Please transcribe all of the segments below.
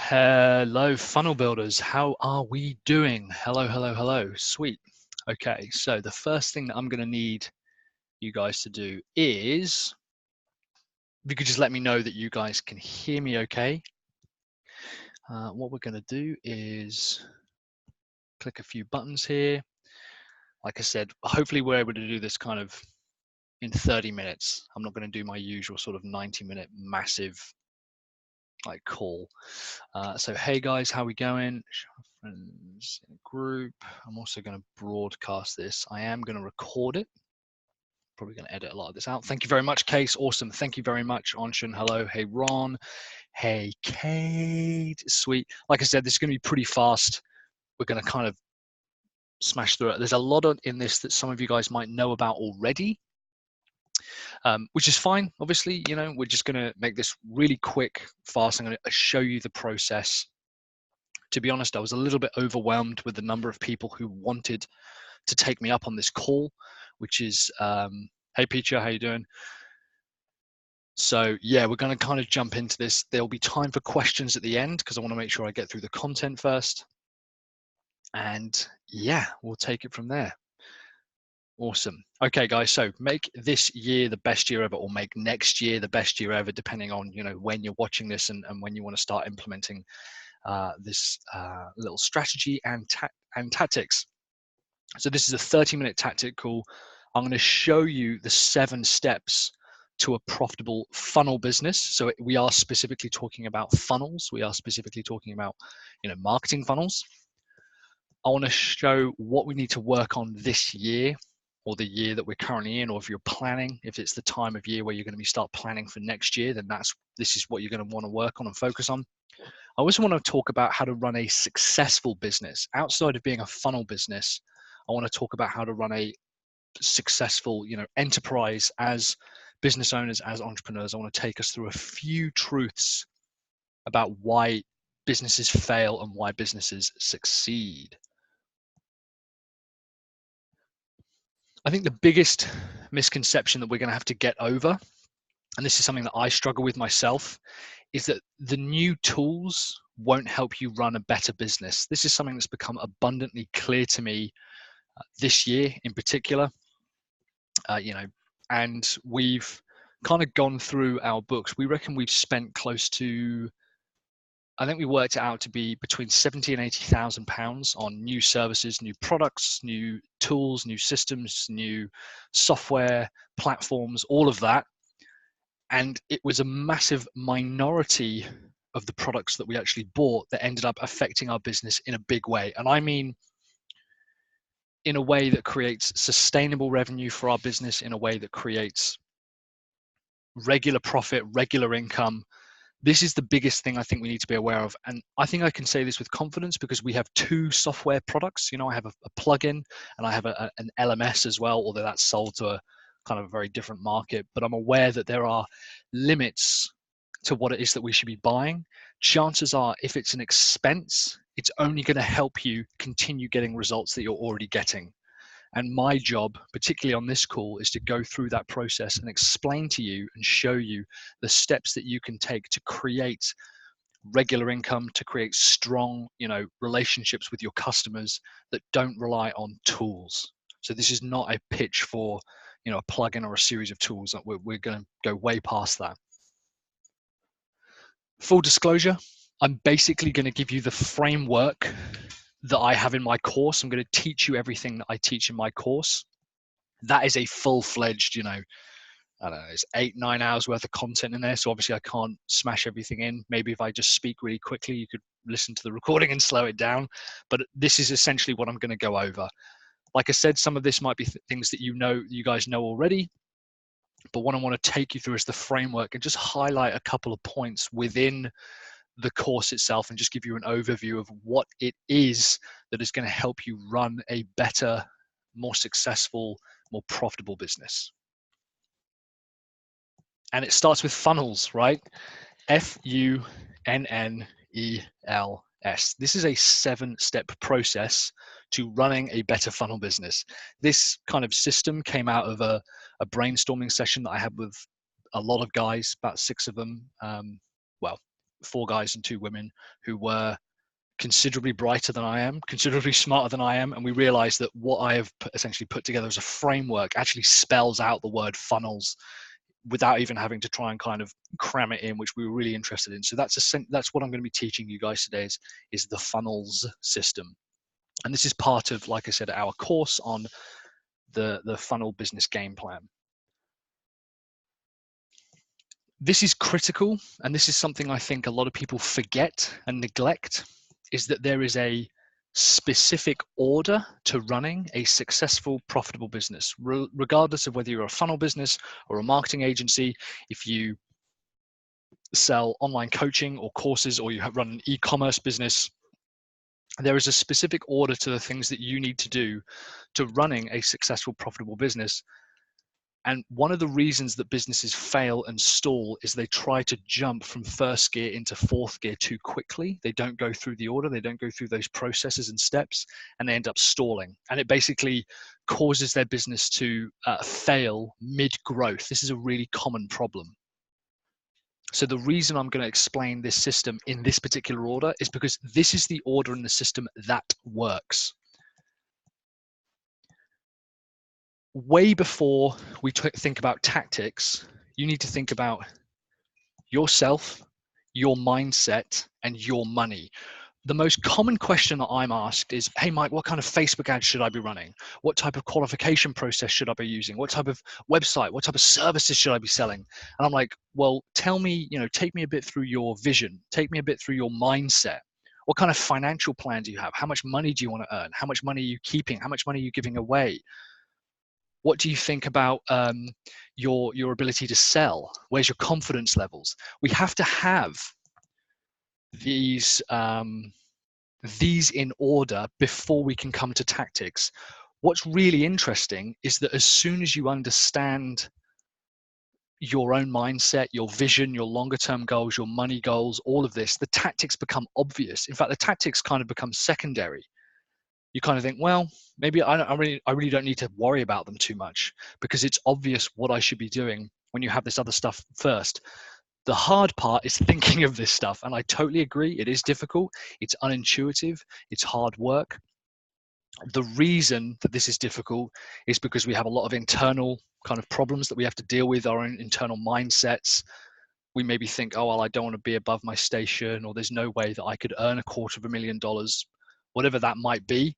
Hello, funnel builders. How are we doing? Hello, hello, hello. Sweet. Okay, so the first thing that I'm going to need you guys to do is, if you could just let me know that you guys can hear me okay. What we're going to do is click a few buttons here. Like I said, hopefully we're able to do this kind of in 30 minutes. I'm not going to do my usual sort of 90-minute massive like call. So hey guys, how we going? Friends in a group. I'm also going to broadcast this. I am going to record it. Probably going to edit a lot of this out. Thank you very much, Case. Awesome. Thank you very much, Anshin. Hello. Hey, Ron. Hey, Kate. Sweet. Like I said, this is going to be pretty fast. We're going to kind of smash through it. There's a lot in this that some of you guys might know about already, which is fine. Obviously, you know, we're just going to make this really quick, fast. I'm going to show you the process. To be honest, I was a little bit overwhelmed with the number of people who wanted to take me up on this call, which is, hey, Peter, how you doing? So yeah, we're going to kind of jump into this. There'll be time for questions at the end because I want to make sure I get through the content first. And yeah, we'll take it from there. Awesome. Okay, guys, so make this year the best year ever, or make next year the best year ever, depending on, you know, when you're watching this and when you want to start implementing this little strategy and tactics. So this is a 30-minute tactic call. I'm going to show you the 7 steps to a profitable funnel business. So we are specifically talking about funnels. We are specifically talking about, you know, marketing funnels. I want to show what we need to work on this year, or the year that we're currently in, or if you're planning, if it's the time of year where you're going to start planning for next year, then this is what you're going to want to work on and focus on. I also want to talk about how to run a successful business outside of being a funnel business. I want to talk about how to run a successful, you know, enterprise as business owners, as entrepreneurs. I want to take us through a few truths about why businesses fail and why businesses succeed. I think the biggest misconception that we're going to have to get over, and this is something that I struggle with myself, is that the new tools won't help you run a better business. This is something that's become abundantly clear to me this year in particular. You know, and we've kind of gone through our books. We reckon we've spent close to, I think we worked it out to be between 70 and 80,000 pounds on new services, new products, new tools, new systems, new software platforms, all of that. And it was a massive minority of the products that we actually bought that ended up affecting our business in a big way. And I mean, in a way that creates sustainable revenue for our business, in a way that creates regular profit, regular income. This is the biggest thing I think we need to be aware of. And I think I can say this with confidence because we have 2 software products. You know, I have a plugin and I have an LMS as well, although that's sold to a kind of a very different market. But I'm aware that there are limits to what it is that we should be buying. Chances are, if it's an expense, it's only going to help you continue getting results that you're already getting. And my job, particularly on this call, is to go through that process and explain to you and show you the steps that you can take to create regular income, to create strong, you know, relationships with your customers that don't rely on tools. So this is not a pitch for, you know, a plugin or a series of tools. That we're going to go way past that. Full disclosure, I'm basically going to give you the framework that I have in my course. I'm going to teach you everything that I teach in my course. That is a full-fledged, you know, I don't know, it's 8-9 hours worth of content in there. So obviously I can't smash everything in. Maybe if I just speak really quickly, you could listen to the recording and slow it down. But this is essentially what I'm going to go over. Like I said, some of this might be things that you guys know already. But what I want to take you through is the framework and just highlight a couple of points within the course itself and just give you an overview of what it is that is going to help you run a better, more successful, more profitable business. And it starts with funnels, right? Funnels. This is a 7-step process to running a better funnel business. This kind of system came out of a brainstorming session that I had with a lot of guys, about 6 of them. Well, 4 guys and 2 women who were considerably brighter than I am, considerably smarter than I am, and we realized that what I have essentially put together as a framework actually spells out the word funnels without even having to try and kind of cram it in, which we were really interested in. So that's what I'm going to be teaching you guys today is the funnels system. And this is part of, like I said, our course on the funnel business game plan. This is critical, and this is something I think a lot of people forget and neglect, is that there is a specific order to running a successful, profitable business, regardless of whether you're a funnel business or a marketing agency. If you sell online coaching or courses, or you run an e-commerce business, there is a specific order to the things that you need to do to running a successful, profitable business. And one of the reasons that businesses fail and stall is they try to jump from first gear into fourth gear too quickly. They don't go through the order, they don't go through those processes and steps, and they end up stalling. And it basically causes their business to fail mid-growth. This is a really common problem. So the reason I'm going to explain this system in this particular order is because this is the order in the system that works. Way before we think about tactics, you need to think about yourself, your mindset, and your money. The most common question that I'm asked is, hey, Mike, what kind of Facebook ads should I be running? What type of qualification process should I be using? What type of website, what type of services should I be selling? And I'm like, well, tell me, take me a bit through your vision. Take me a bit through your mindset. What kind of financial plan do you have? How much money do you want to earn? How much money are you keeping? How much money are you giving away? What do you think about your ability to sell? Where's your confidence levels? We have to have these in order before we can come to tactics. What's really interesting is that as soon as you understand your own mindset, your vision, your longer term goals, your money goals, all of this, the tactics become obvious. In fact, the tactics kind of become secondary. You kind of think, well, maybe I really don't need to worry about them too much because it's obvious what I should be doing when you have this other stuff first. The hard part is thinking of this stuff. And I totally agree. It is difficult. It's unintuitive. It's hard work. The reason that this is difficult is because we have a lot of internal kind of problems that we have to deal with, our own internal mindsets. We maybe think, oh, well, I don't want to be above my station, or there's no way that I could earn $250,000, whatever that might be.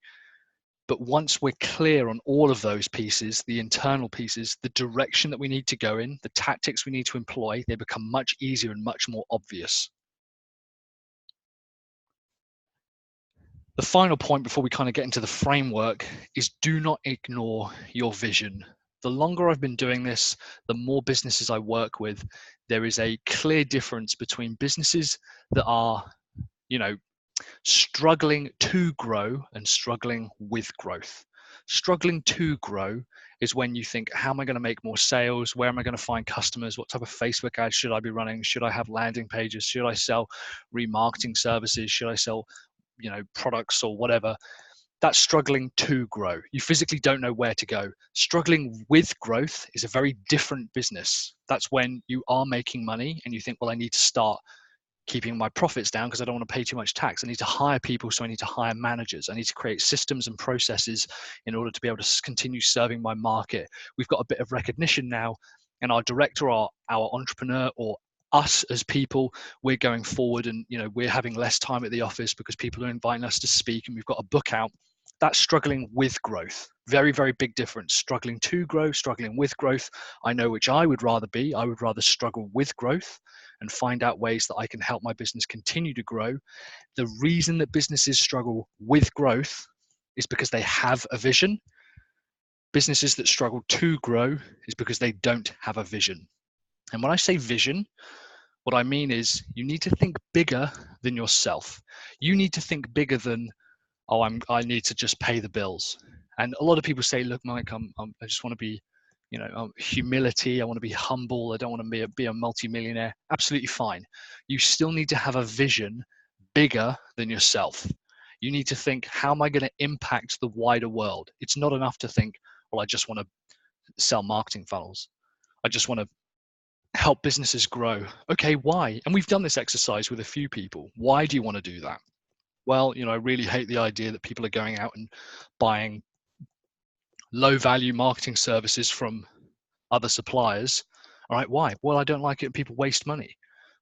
But once we're clear on all of those pieces, the internal pieces, the direction that we need to go in, the tactics we need to employ, they become much easier and much more obvious. The final point before we kind of get into the framework is do not ignore your vision. The longer I've been doing this, the more businesses I work with, there is a clear difference between businesses that are, struggling to grow and struggling with growth. Struggling to grow is when you think, how am I going to make more sales? Where am I going to find customers? What type of Facebook ads should I be running? Should I have landing pages? Should I sell remarketing services? Should I sell, products or whatever? That's struggling to grow. You physically don't know where to go. Struggling with growth is a very different business. That's when you are making money and you think, well, I need to start keeping my profits down because I don't want to pay too much tax. I need to hire people, so I need to hire managers. I need to create systems and processes in order to be able to continue serving my market. We've got a bit of recognition now, and our director, our entrepreneur, or us as people, we're going forward, and we're having less time at the office because people are inviting us to speak, and we've got a book out. That's struggling with growth. Very, very big difference. Struggling to grow, struggling with growth. I know which I would rather be. I would rather struggle with growth and find out ways that I can help my business continue to grow. The reason that businesses struggle with growth is because they have a vision. Businesses that struggle to grow is because they don't have a vision. And when I say vision, what I mean is you need to think bigger than yourself. You need to think bigger than, oh, I need to just pay the bills. And a lot of people say, look, Mike, I just want to be, humility. I want to be humble. I don't want to be a multimillionaire. Absolutely fine. You still need to have a vision bigger than yourself. You need to think, how am I going to impact the wider world? It's not enough to think, well, I just want to sell marketing funnels. I just want to help businesses grow. Okay, why? And we've done this exercise with a few people. Why do you want to do that? Well, I really hate the idea that people are going out and buying low value marketing services from other suppliers. All right, why? Well, I don't like it when people waste money.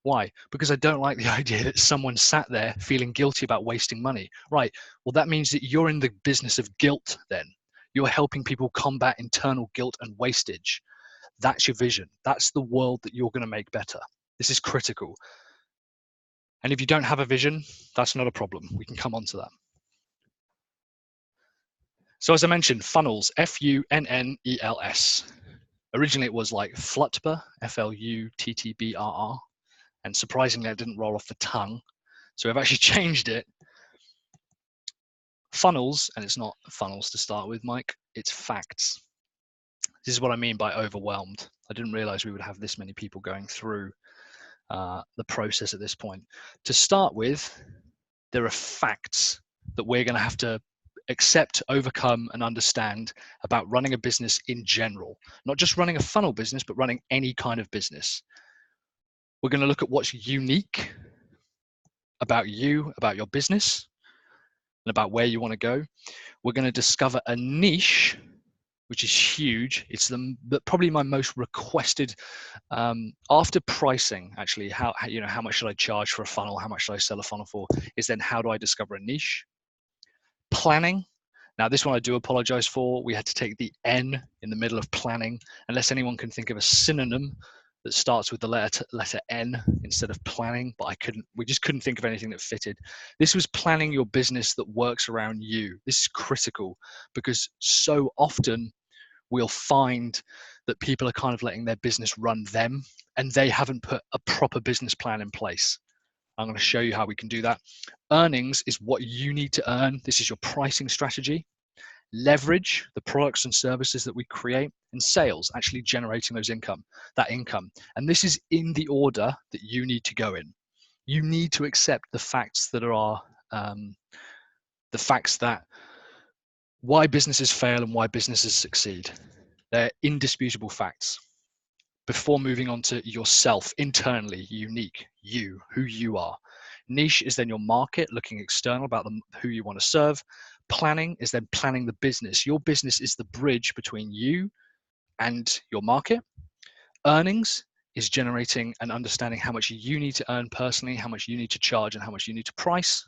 Why? Because I don't like the idea that someone sat there feeling guilty about wasting money. Right, well, that means that you're in the business of guilt then. You're helping people combat internal guilt and wastage. That's your vision. That's the world that you're going to make better. This is critical. And if you don't have a vision, that's not a problem. We can come on to that. So as I mentioned, funnels, Funnels. Originally, it was like Flutber, Fluttbrr, and surprisingly, it didn't roll off the tongue. So I've actually changed it. Funnels, and it's not funnels to start with, Mike, it's facts. This is what I mean by overwhelmed. I didn't realize we would have this many people going through the process at this point. To start with, there are facts that we're going to have to accept, overcome, and understand about running a business in general. Not just running a funnel business, but running any kind of business. We're going to look at what's unique about you, about your business, and about where you want to go. We're going to discover a niche, which is huge. It's probably my most requested after pricing. Actually, how much should I charge for a funnel? How much should I sell a funnel for? Is then how do I discover a niche? Planning. Now, this one I do apologize for. We had to take the N in the middle of planning, unless anyone can think of a synonym that starts with the letter N instead of planning, but we just couldn't think of anything that fitted. This was planning your business that works around you. This is critical because so often we'll find that people are kind of letting their business run them and they haven't put a proper business plan in place. I'm going to show you how we can do that. Earnings is what you need to earn. This is your pricing strategy. Leverage, the products and services that we create, and sales, actually generating that income. And this is in the order that you need to go in. You need to accept the facts that are why businesses fail and why businesses succeed. They're indisputable facts. Before moving on to yourself, internally, unique, who you are. Niche is then your market, looking external about who you want to serve. Planning is then planning the business. Your business is the bridge between you and your market. Earnings is generating and understanding how much you need to earn personally, how much you need to charge, and how much you need to price.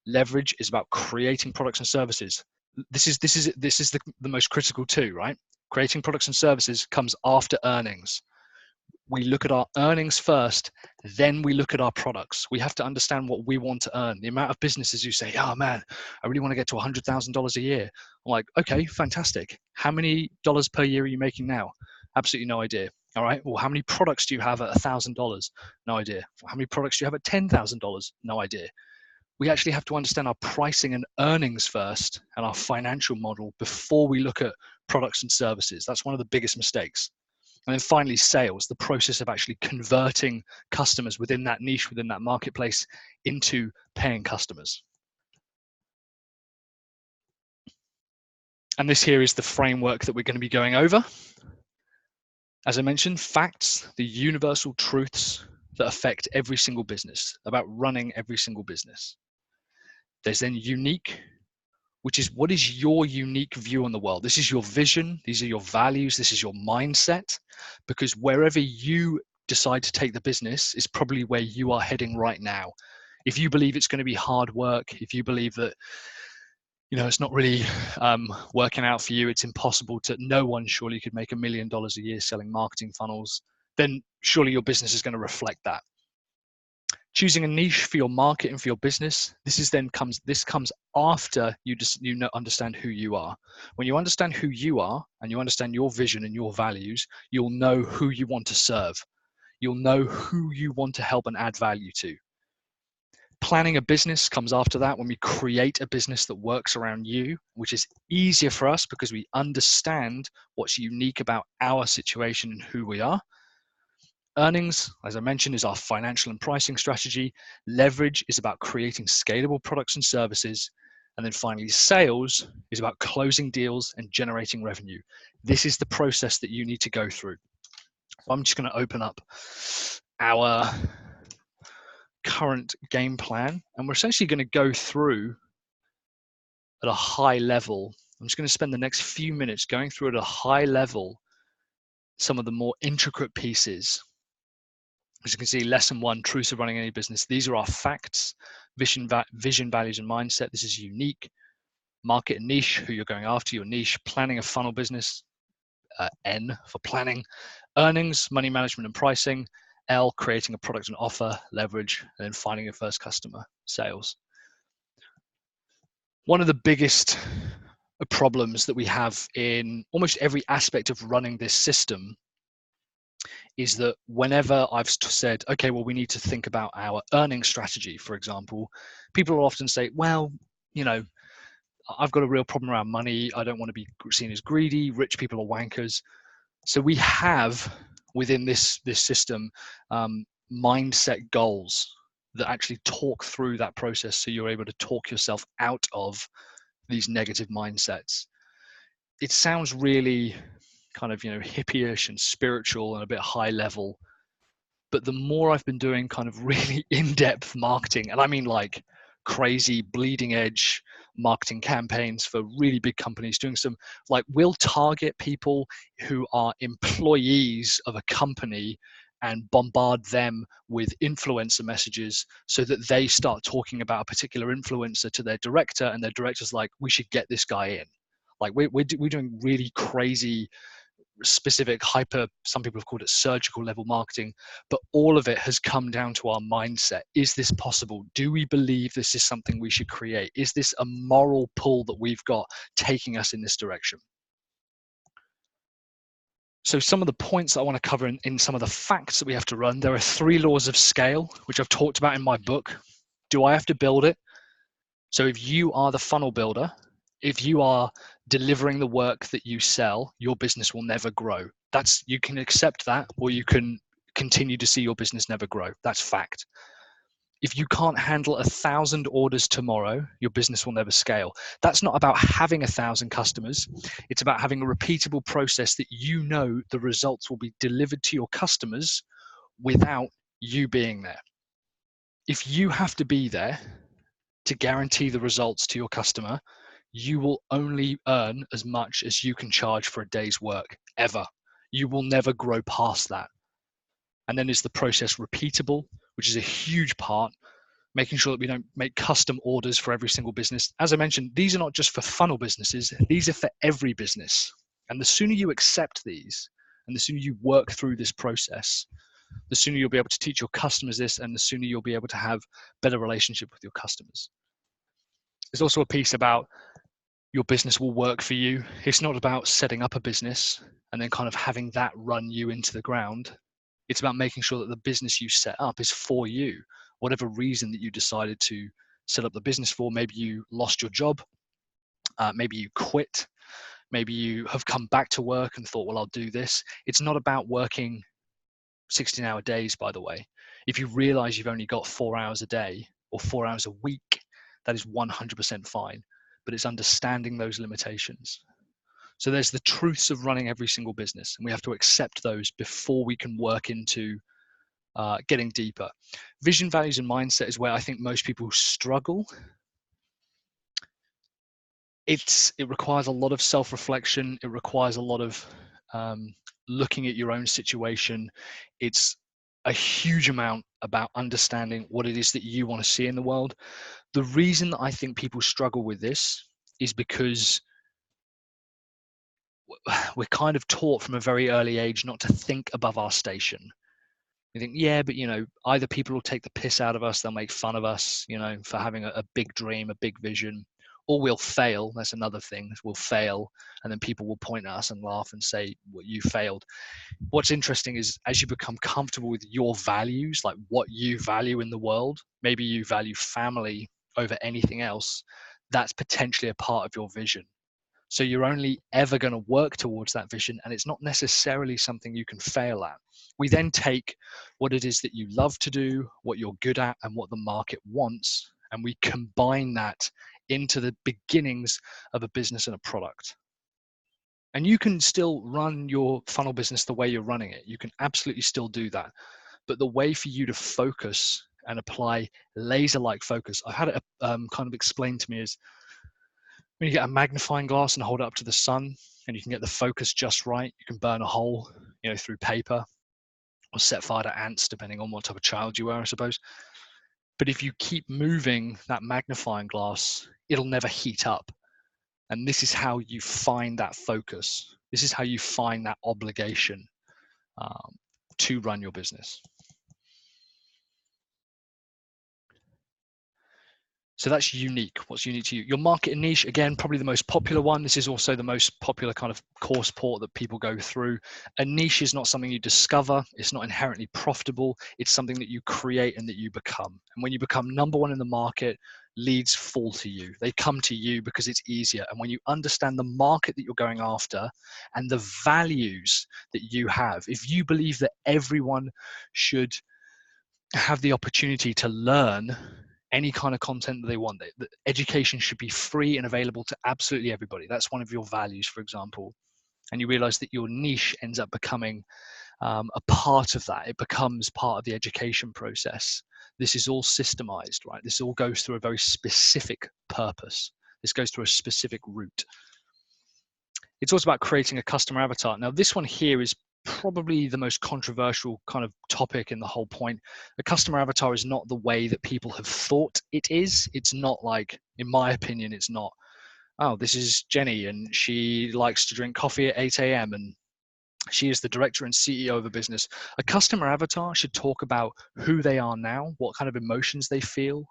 Leverage is about creating products and services. This is the most critical too, right? Creating products and services comes after earnings. We look at our earnings first, then we look at our products. We have to understand what we want to earn. The amount of businesses who say, oh man, I really want to get to $100,000 a year. I'm like, okay, fantastic. How many dollars per year are you making now? Absolutely no idea. All right. Well, how many products do you have at $1,000? No idea. Well, how many products do you have at $10,000? No idea. We actually have to understand our pricing and earnings first and our financial model before we look at products and services. That's one of the biggest mistakes. And then finally, sales, the process of actually converting customers within that niche, within that marketplace, into paying customers. And this here is the framework that we're going to be going over. As I mentioned, facts, the universal truths that affect every single business, about running every single business. There's then unique, which is what is your unique view on the world? This is your vision. These are your values. This is your mindset, because wherever you decide to take the business is probably where you are heading right now. If you believe it's going to be hard work, if you believe that, it's not really working out for you, it's impossible no one surely could make $1 million a year selling marketing funnels, then surely your business is going to reflect that. Choosing a niche for your market and for your business, this comes after you understand who you are. When you understand who you are and you understand your vision and your values, you'll know who you want to serve. You'll know who you want to help and add value to. Planning a business comes after that, when we create a business that works around you, which is easier for us because we understand what's unique about our situation and who we are. Earnings, as I mentioned, is our financial and pricing strategy. Leverage is about creating scalable products and services. And then finally, sales is about closing deals and generating revenue. This is the process that you need to go through. So I'm just going to open up our current game plan, and we're essentially going to go through at a high level. I'm just going to spend the next few minutes going through at a high level some of the more intricate pieces. As you can see, lesson 1, truths of running any business. These are our facts: vision, values, and mindset. This is unique. Market and niche, who you're going after, your niche. Planning a funnel business, N for planning. Earnings, money management and pricing. L, creating a product and offer, leverage, and then finding your first customer, sales. One of the biggest problems that we have in almost every aspect of running this system is that whenever I've said, okay, well, we need to think about our earning strategy, for example, people will often say, well, you know, I've got a real problem around money. I don't want to be seen as greedy. Rich people are wankers. So we have within this system mindset goals that actually talk through that process, so you're able to talk yourself out of these negative mindsets. It sounds really kind of, hippie-ish and spiritual and a bit high level, but the more I've been doing kind of really in-depth marketing, and I mean like crazy bleeding edge marketing campaigns for really big companies, doing some, like, we'll target people who are employees of a company and bombard them with influencer messages so that they start talking about a particular influencer to their director, and their director's like, we should get this guy in. Like, we're doing really crazy, specific, hyper, some people have called it surgical level marketing, but all of it has come down to our mindset. Is this possible? Do we believe this is something we should create? Is this a moral pull that we've got taking us in this direction? So some of the points I want to cover in some of the facts that we have to run, there are 3 laws of scale, which I've talked about in my book. Do I have to build it? So if you are the funnel builder, if you are delivering the work that you sell, your business will never grow. You can accept that, or you can continue to see your business never grow. That's fact. If you can't handle 1,000 orders tomorrow, your business will never scale. That's not about having 1,000 customers. It's about having a repeatable process that the results will be delivered to your customers without you being there. If you have to be there to guarantee the results to your customer, you will only earn as much as you can charge for a day's work, ever. You will never grow past that. And then is the process repeatable, which is a huge part, making sure that we don't make custom orders for every single business. As I mentioned, these are not just for funnel businesses, these are for every business. And the sooner you accept these, and the sooner you work through this process, the sooner you'll be able to teach your customers this, and the sooner you'll be able to have better relationship with your customers. There's also a piece about your business will work for you. It's not about setting up a business and then kind of having that run you into the ground. It's about making sure that the business you set up is for you, whatever reason that you decided to set up the business for. Maybe you lost your job, maybe you quit, maybe you have come back to work and thought, well, I'll do this. It's not about working 16-hour days, by the way. If you realize you've only got 4 hours a day or 4 hours a week, that is 100% fine. But it's understanding those limitations. So there's the truths of running every single business, and we have to accept those before we can work into getting deeper. Vision, values, and mindset is where I think most people struggle. It requires a lot of self-reflection. It requires a lot of looking at your own situation. It's a huge amount about understanding what it is that you want to see in the world. The reason that I think people struggle with this is because we're kind of taught from a very early age not to think above our station. We think, yeah, but either people will take the piss out of us, they'll make fun of us, for having a big dream, a big vision, or we'll fail. That's another thing. We'll fail, and then people will point at us and laugh and say, well, you failed. What's interesting is as you become comfortable with your values, like what you value in the world, maybe you value family over anything else, that's potentially a part of your vision. So you're only ever going to work towards that vision, and it's not necessarily something you can fail at. We then take what it is that you love to do, what you're good at, and what the market wants, and we combine that into the beginnings of a business and a product. And you can still run your funnel business the way you're running it. You can absolutely still do that. But the way for you to focus and apply laser-like focus, I've had it kind of explained to me, is when you get a magnifying glass and hold it up to the sun and you can get the focus just right, you can burn a hole, through paper or set fire to ants, depending on what type of child you are, I suppose. But if you keep moving that magnifying glass, it'll never heat up. And this is how you find that focus. This is how you find that obligation to run your business. So that's unique. What's unique to you? Your market and niche, again, probably the most popular one. This is also the most popular kind of course port that people go through. A niche is not something you discover. It's not inherently profitable. It's something that you create and that you become. And when you become number one in the market, leads fall to you. They come to you because it's easier. And when you understand the market that you're going after and the values that you have, if you believe that everyone should have the opportunity to learn any kind of content that they want, that education should be free and available to absolutely everybody. That's one of your values, for example. And you realize that your niche ends up becoming a part of that. It becomes part of the education process. This is all systemized, right? This all goes through a very specific purpose. This goes through a specific route. It's also about creating a customer avatar. Now, this one here is probably the most controversial kind of topic in the whole point. A customer avatar is not the way that people have thought it is. It's not like, in my opinion, it's not, oh, this is Jenny and she likes to drink coffee at 8 a.m. and she is the director and CEO of a business. A customer avatar should talk about who they are now, what kind of emotions they feel,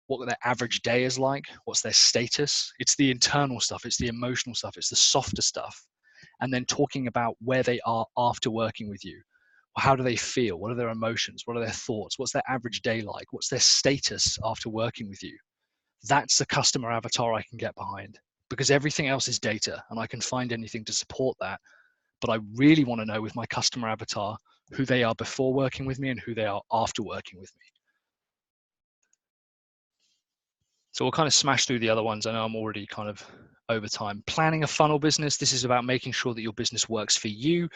what their average day is like, what's their status. It's the internal stuff, it's the emotional stuff, it's the softer stuff. And then talking about where they are after working with you. How do they feel? What are their emotions? What are their thoughts? What's their average day like? What's their status after working with you? That's the customer avatar I can get behind, because everything else is data and I can find anything to support that. But I really want to know with my customer avatar who they are before working with me and who they are after working with me. So we'll kind of smash through the other ones. I know I'm already kind of over time. Planning a funnel business. This is about making sure that your business works for you.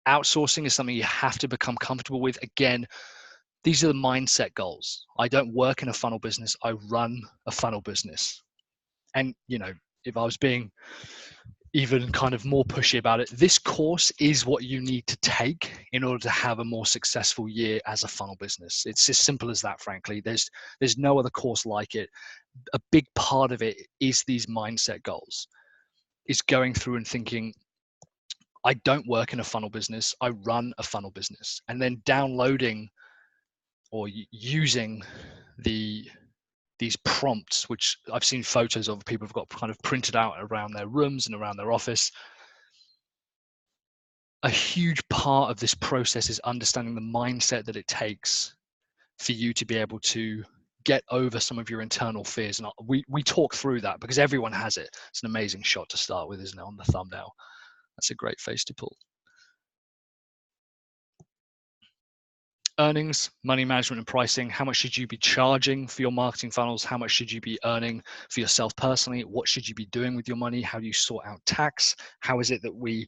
Outsourcing is something you have to become comfortable with. Again, these are the mindset goals. I don't work in a funnel business. I run a funnel business. And, if I was being even kind of more pushy about it, this course is what you need to take in order to have a more successful year as a funnel business. It's as simple as that, frankly. There's no other course like it. A big part of it is these mindset goals. Is going through and thinking, I don't work in a funnel business, I run a funnel business. And then downloading or using these prompts, which I've seen photos of, people have got kind of printed out around their rooms and around their office. A huge part of this process is understanding the mindset that it takes for you to be able to get over some of your internal fears. And we talk through that because everyone has it. It's an amazing shot to start with, isn't it, on the thumbnail? That's a great face to pull. Earnings, money management and pricing. How much should you be charging for your marketing funnels? How much should you be earning for yourself personally? What should you be doing with your money? How do you sort out tax? How is it that we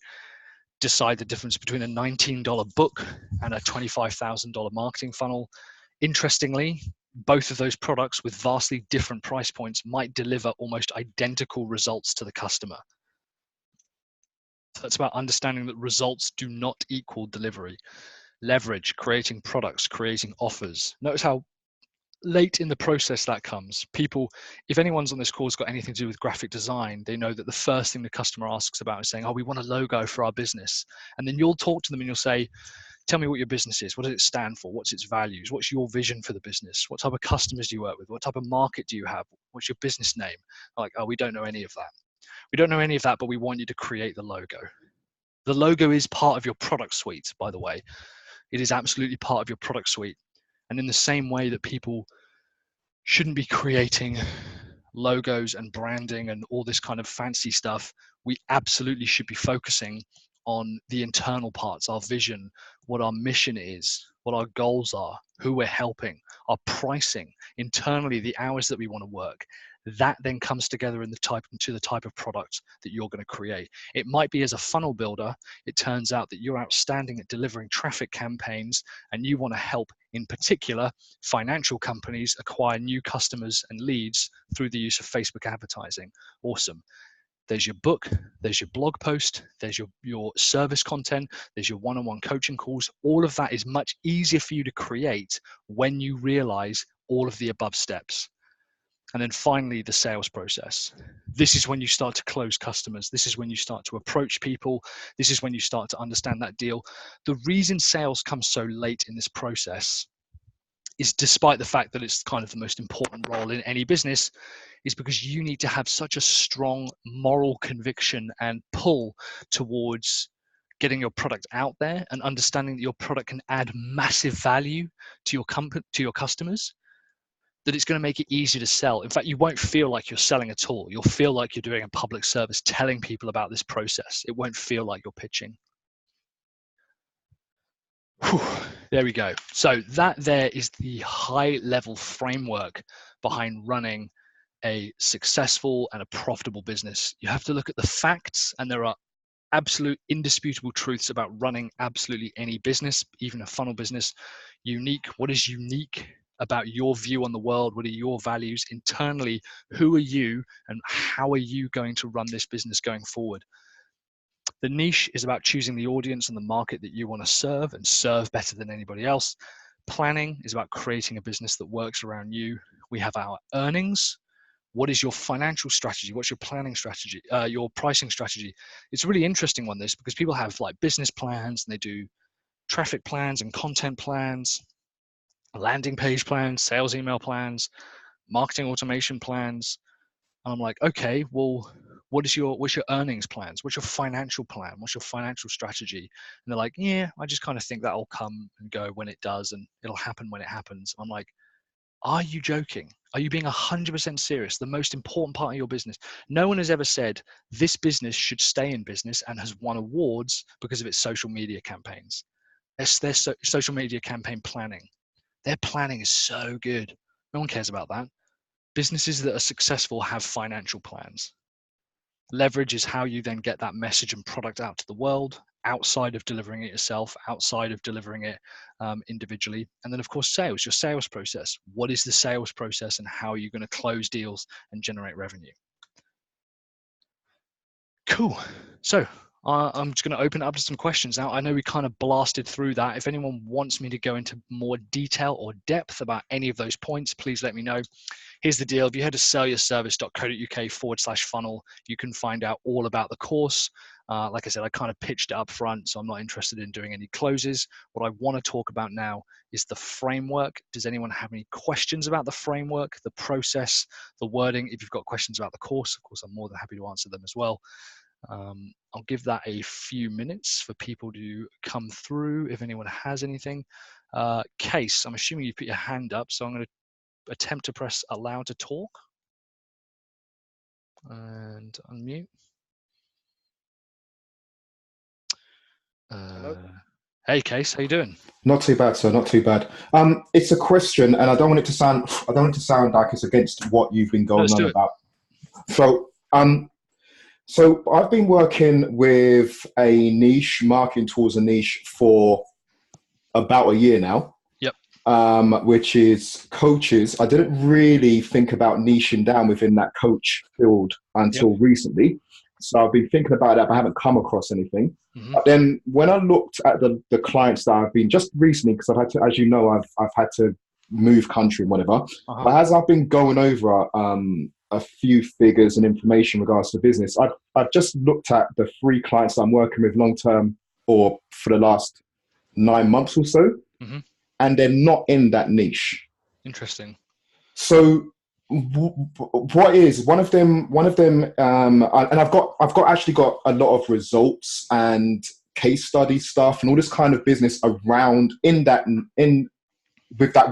decide the difference between a $19 book and a $25,000 marketing funnel? Interestingly, both of those products with vastly different price points might deliver almost identical results to the customer. So that's about understanding that results do not equal delivery. Leverage, creating products, creating offers. Notice how late in the process that comes. People, if anyone's on this call has got anything to do with graphic design, they know that the first thing the customer asks about is saying, oh, we want a logo for our business. And then you'll talk to them and you'll say, tell me what your business is. What does it stand for? What's its values? What's your vision for the business? What type of customers do you work with? What type of market do you have? What's your business name? Like, oh, we don't know any of that. We don't know any of that, but we want you to create the logo. The logo is part of your product suite, by the way. It is absolutely part of your product suite. And in the same way that people shouldn't be creating logos and branding and all this kind of fancy stuff, we absolutely should be focusing on the internal parts, our vision, what our mission is, what our goals are, who we're helping, our pricing, internally, the hours that we want to work. that then comes together into the type of product that you're going to create. It might be as a funnel builder, it turns out that you're outstanding at delivering traffic campaigns and you want to help, in particular, financial companies acquire new customers and leads through the use of Facebook advertising. Awesome. There's your book, there's your blog post, there's your service content, there's your one-on-one coaching calls. All of that is much easier for you to create when you realize all of the above steps. And then finally, the sales process. This is when you start to close customers. This is when you start to approach people. This is when you start to understand that deal. The reason sales comes so late in this process is, despite the fact that it's kind of the most important role in any business, is because you need to have such a strong moral conviction and pull towards getting your product out there and understanding that your product can add massive value to your company, to your customers, that it's going to make it easy to sell. In fact, you won't feel like you're selling at all. You'll feel like you're doing a public service, telling people about this process. It won't feel like you're pitching. Whew, there we go. So that there is the high level framework behind running a successful and a profitable business. You have to look at the facts, and there are absolute indisputable truths about running absolutely any business, even a funnel business. Unique. What is unique about your view on the world? What are your values internally? Who are you, and how are you going to run this business going forward? The niche is about choosing the audience and the market that you want to serve, and serve better than anybody else. Planning is about creating a business that works around you. We have our earnings. What is your financial strategy? What's your planning strategy? Your pricing strategy? It's a really interesting one, this, because people have like business plans and they do traffic plans and content plans, landing page plans, sales email plans, marketing automation plans. And I'm like, okay, well, what's your earnings plans? What's your financial plan? What's your financial strategy? And they're like, yeah, I just kind of think that'll come and go when it does, and it'll happen when it happens. I'm like, are you joking? Are you being 100% serious? The most important part of your business. No one has ever said this business should stay in business and has won awards because of its social media campaigns. It's their social media campaign planning. Their planning is so good. No one cares about that. Businesses that are successful have financial plans. Leverage is how you then get that message and product out to the world, outside of delivering it yourself, outside of delivering it individually. And then, of course, sales, your sales process. What is the sales process, and how are you going to close deals and generate revenue? Cool. So I'm just going to open it up to some questions now. I know we kind of blasted through that. If anyone wants me to go into more detail or depth about any of those points, please let me know. Here's the deal. If you head to sellyourservice.co.uk/funnel, you can find out all about the course. Like I said, I kind of pitched it up front, so I'm not interested in doing any closes. What I want to talk about now is the framework. Does anyone have any questions about the framework, the process, the wording? If you've got questions about the course, of course, I'm more than happy to answer them as well. I'll give that a few minutes for people to come through if anyone has anything. Case, I'm assuming you put your hand up, so I'm going to attempt to press allow to talk and unmute. Hey Case, how you doing? Not too bad, sir. Not too bad. It's a question, and I don't want it to sound like it's against what you've been going on about. So, so I've been working with a niche, marketing towards a niche for about a year now. Yep. Which is coaches. I didn't really think about niching down within that coach field until recently. So I've been thinking about that, but I haven't come across anything. Mm-hmm. But then when I looked at the clients that I've been just recently, because I've had to, as you know, I've had to move country and whatever. Uh-huh. But as I've been going over a few figures and information in regards to business, I've just looked at the 3 clients that I'm working with long term or for the last 9 months or so. Mm-hmm. And they're not in that niche. Interesting. So what is one of them? And I've actually got a lot of results and case study stuff and all this kind of business around with that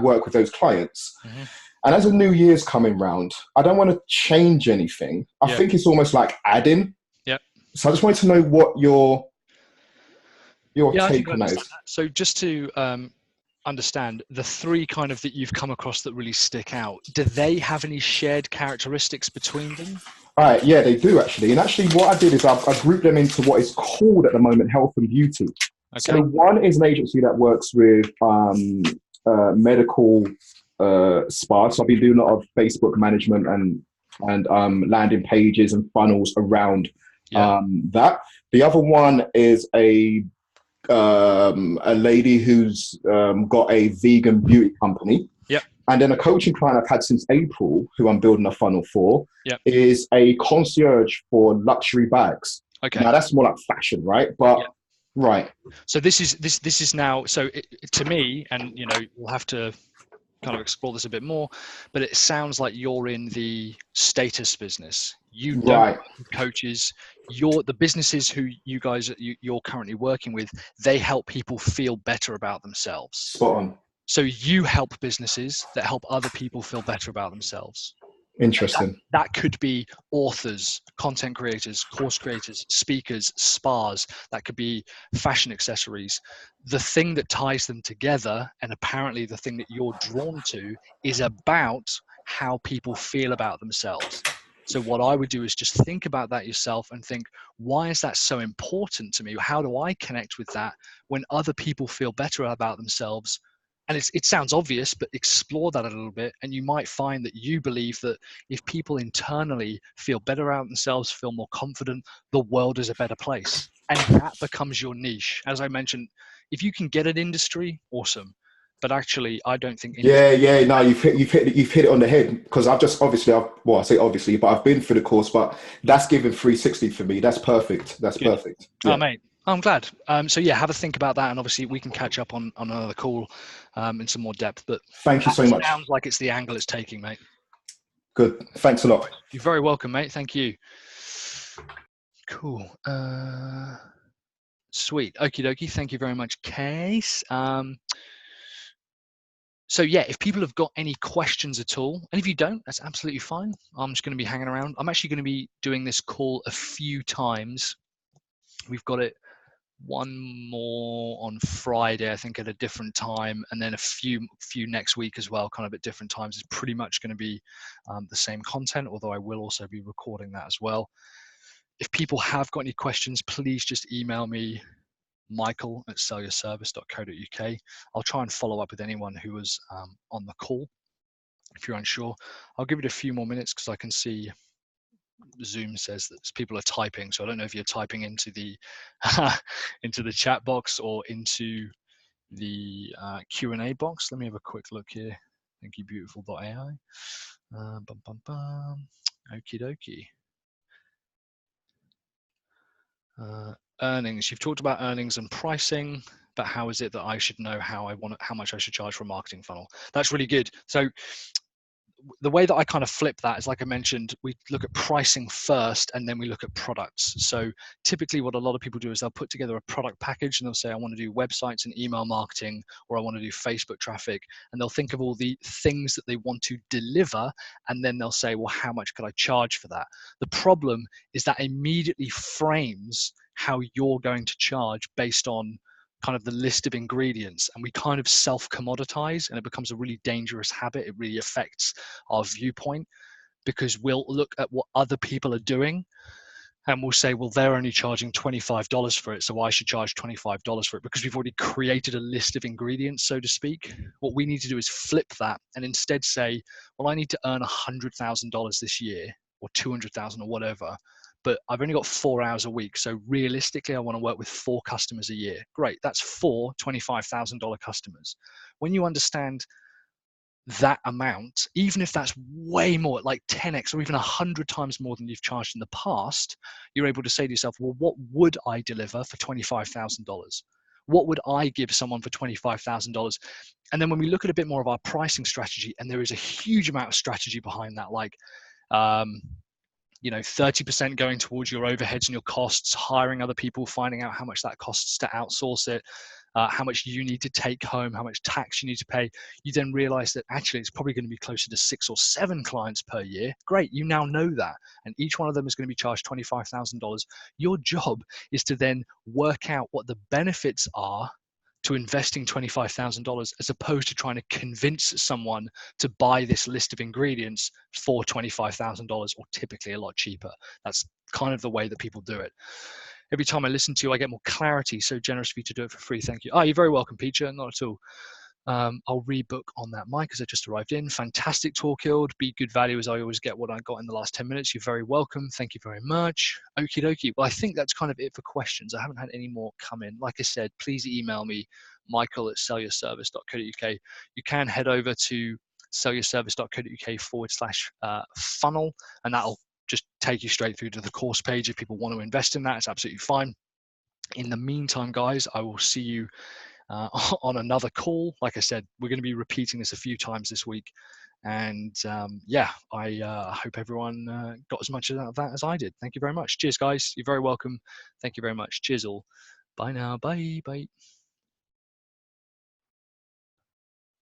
work with those clients. Mm-hmm. And as a new year's coming round, I don't want to change anything. I think it's almost like adding. Yeah. So I just wanted to know what your take on that is. So just to understand the three kind of that you've come across that really stick out. Do they have any shared characteristics between them? All right, yeah, they do actually. And actually, what I did is I grouped them into what is called at the moment health and beauty. Okay. So one is an agency that works with medical spas. So I've been doing a lot of Facebook management and landing pages and funnels around that. The other one is a lady who's got a vegan beauty company. Yep. And then a coaching client I've had since April, who I'm building a funnel for, yep. is a concierge for luxury bags. Okay. Now that's more like fashion, right? But yep. right. So this is now. So to me, and we'll have to kind of explore this a bit more, but it sounds like you're in the status business. You don't right. coaches. The businesses who you're currently working with, they help people feel better about themselves. Spot on. So you help businesses that help other people feel better about themselves. Interesting. That could be authors, content creators, course creators, speakers, spas. That could be fashion accessories. The thing that ties them together, and apparently the thing that you're drawn to, is about how people feel about themselves. So what I would do is just think about that yourself and think, why is that so important to me? How do I connect with that when other people feel better about themselves? And it sounds obvious, but explore that a little bit, and you might find that you believe that if people internally feel better about themselves, feel more confident, the world is a better place. And that becomes your niche. As I mentioned, if you can get an industry, awesome. But actually, I don't think. Yeah. No, you've hit it on the head, because I've just I say obviously, but I've been through the course. But that's given 360 for me. That's perfect. That's Good. perfect. Yeah. Oh, mate. I'm glad. So yeah, have a think about that, and obviously we can catch up on another call in some more depth. But thank you so much. Sounds like it's the angle it's taking, mate. Good. Thanks a lot. You're very welcome, mate. Thank you. Cool. Sweet. Okie dokie. Thank you very much, Case. So yeah, if people have got any questions at all, and if you don't, that's absolutely fine. I'm just going to be hanging around. I'm actually going to be doing this call a few times. We've got it one more on Friday, I think, at a different time, and then a few next week as well, kind of at different times. It's pretty much going to be the same content, although I will also be recording that as well. If people have got any questions, please just email me, michael@sellyourservice.co.uk. I'll try and follow up with anyone who was on the call. If you're unsure, I'll give it a few more minutes because I can see Zoom says that people are typing, so I don't know if you're typing into the into the chat box or into the Q&A box. Let me have a quick look here. Thank you, beautiful.ai. Okie dokie. Earnings. You've talked about earnings and pricing, but how is it that I should know how much I should charge for a marketing funnel? That's really good. So the way that I kind of flip that is, like I mentioned, we look at pricing first and then we look at products. So typically what a lot of people do is they'll put together a product package and they'll say, I want to do websites and email marketing, or I want to do Facebook traffic. And they'll think of all the things that they want to deliver. And then they'll say, well, how much could I charge for that? The problem is that immediately frames how you're going to charge based on kind of the list of ingredients, and we kind of self-commoditize, and it becomes a really dangerous habit. It really affects our viewpoint, because we'll look at what other people are doing and we'll say, well, they're only charging $25 for it, so I should charge $25 for it, because we've already created a list of ingredients, so to speak. What we need to do is flip that and instead say, well, I need to earn $100,000 this year, or 200,000 or whatever, but I've only got 4 hours a week. So realistically, I want to work with 4 customers a year. Great. That's 4 $25,000 customers. When you understand that amount, even if that's way more, like 10x or even 100 times more than you've charged in the past, you're able to say to yourself, well, what would I deliver for $25,000? What would I give someone for $25,000? And then when we look at a bit more of our pricing strategy, and there is a huge amount of strategy behind that, like 30% going towards your overheads and your costs, hiring other people, finding out how much that costs to outsource it, how much you need to take home, how much tax you need to pay. You then realize that actually it's probably going to be closer to 6 or 7 clients per year. Great, you now know that. And each one of them is going to be charged $25,000. Your job is to then work out what the benefits are to investing $25,000 as opposed to trying to convince someone to buy this list of ingredients for $25,000 or typically a lot cheaper. That's kind of the way that people do it. Every time I listen to you, I get more clarity. So generous of you to do it for free. Thank you. Oh, you're very welcome, Peter. Not at all. I'll rebook on that mic as I just arrived in. Fantastic talk, Hild. Be good value as I always get what I got in the last 10 minutes. You're very welcome. Thank you very much. Okie dokie. Well, I think that's kind of it for questions. I haven't had any more come in. Like I said, please email me, michael@sellyourservice.co.uk. You can head over to sellyourservice.co.uk/funnel, and that'll just take you straight through to the course page. If people want to invest in that, it's absolutely fine. In the meantime, guys, I will see you on another call. Like I said, we're going to be repeating this a few times this week. And yeah, I hope everyone got as much out of that as I did. Thank you very much. Cheers, guys. You're very welcome. Thank you very much. Cheers all. Bye now. Bye. Bye.